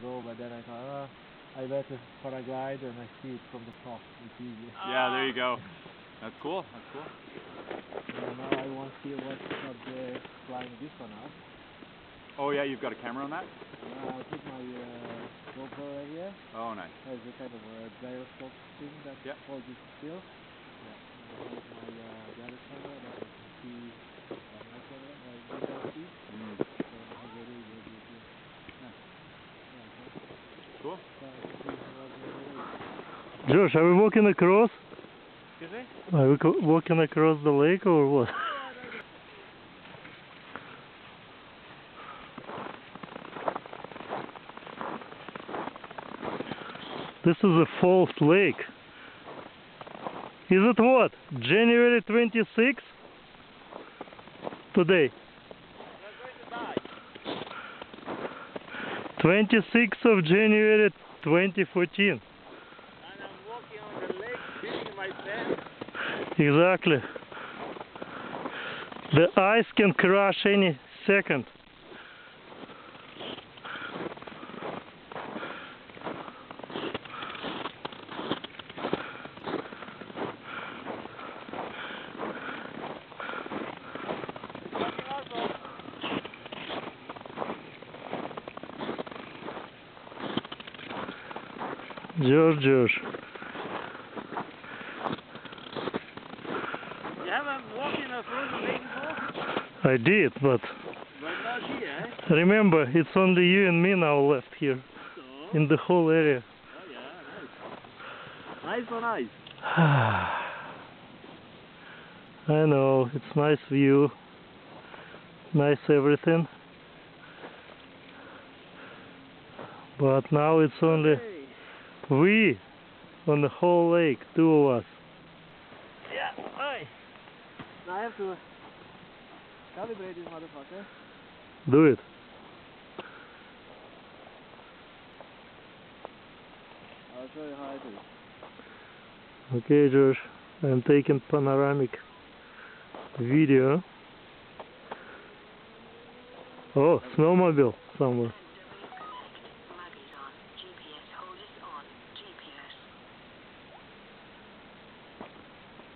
go, but then I thought, I better paraglide and I see it from the top. It's easier. Yeah, there you go. That's cool. That's cool. And now I want to see what's up there flying this one out. Oh yeah, you've got a camera on that? I'll put my GoPro right here. Oh, nice. There's a kind of a gyroscope thing that holds it still. Yeah. And here's my the other camera that I can see my camera, my see. So I have a really good view. Nice. Yeah, cool. Josh, are we walking across? Excuse me? Are we walking across the lake or what? This is a false lake. Is it what? January 26th? Today? 26th of January 2014. And I'm walking on the lake, filming myself. Exactly. The ice can crash any second. George. You haven't walked in a frozen lake before? I did, but not here, eh? remember, it's only you and me now left here, So? in the whole area. Oh yeah, nice. Nice on ice. I know, it's nice view, nice everything, but now it's only we on the whole lake, two of us. Yeah, right. Now I have to calibrate this motherfucker. Do it. I'll show you how I do it. Okay, Josh, I'm taking panoramic video. Oh, snowmobile somewhere.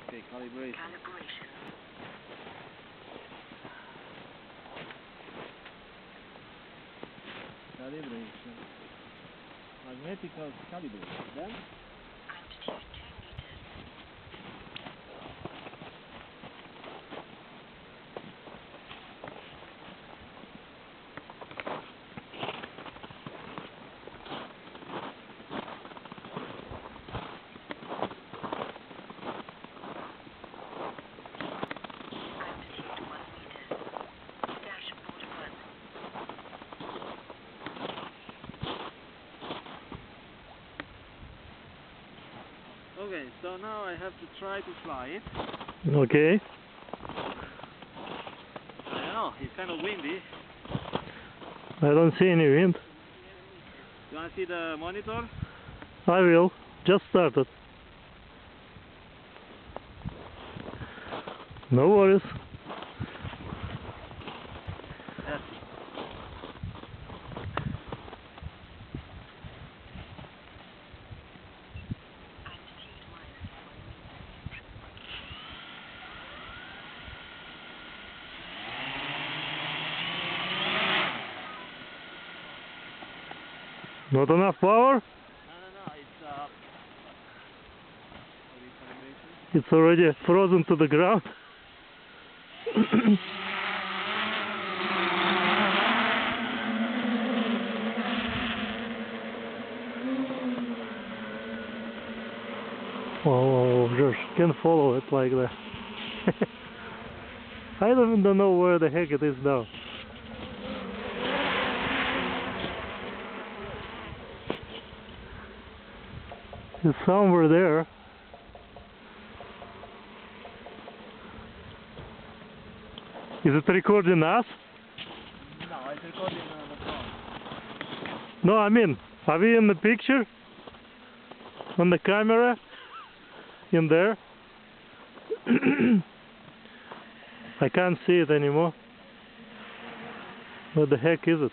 Okay, calibration. Calibration. Magnetic calibration. Then? Okay, so now I have to try to fly it. Okay. I know, it's kind of windy. I don't see any wind. You want to see the monitor? I will. Just started. No worries. Yes. Not enough power? No, it's It's already frozen to the ground. Oh, Josh, can't follow it like that. I don't even know where the heck it is now. It's somewhere there. Is it recording us? No, it's recording on the phone. No, I mean, are we in the picture? On the camera? In there? I can't see it anymore. What the heck is it?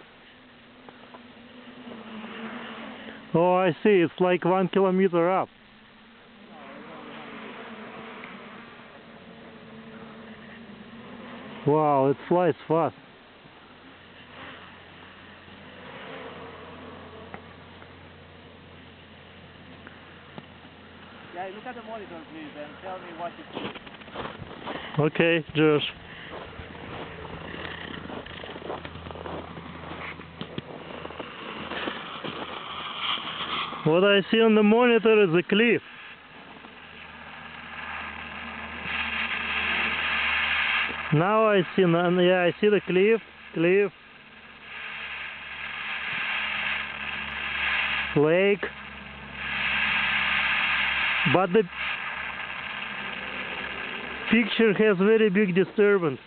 Oh, I see. It's like 1 kilometer up. No, it's only 100 meters. Wow, it flies fast. Yeah, look at the monitor, please, and tell me what you see. Okay, Josh. What I see on the monitor is a cliff. Now I see, yeah, I see the cliff, lake, but the picture has very big disturbance.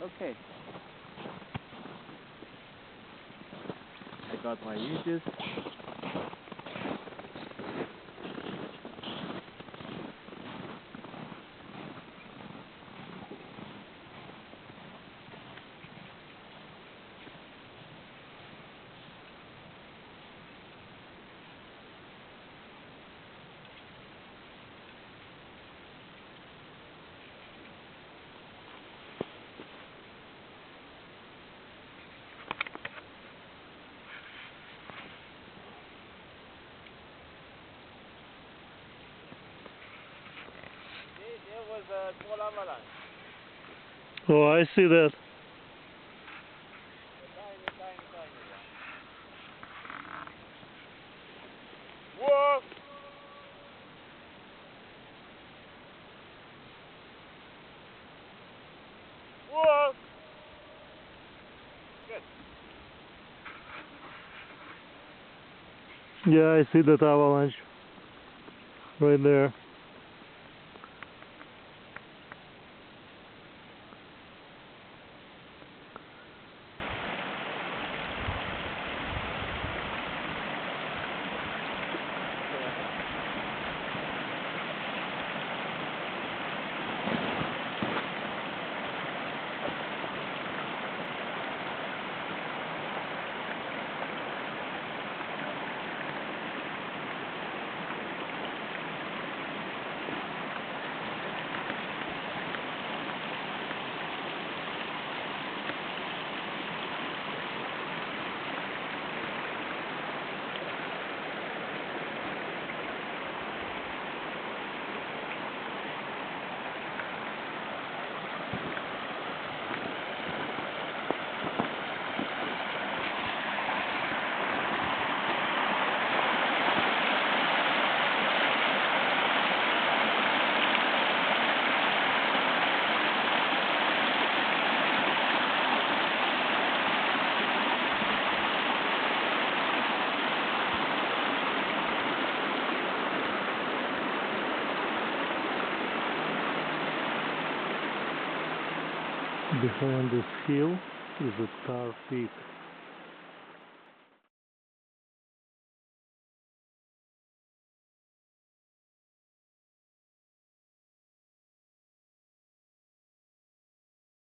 Okay. I got my inches. There was a small avalanche. Oh, I see that. A tiny, tiny, tiny one. Whoa! Whoa! Good. Yeah, I see that avalanche right there. Behind this hill is a Tar Peak.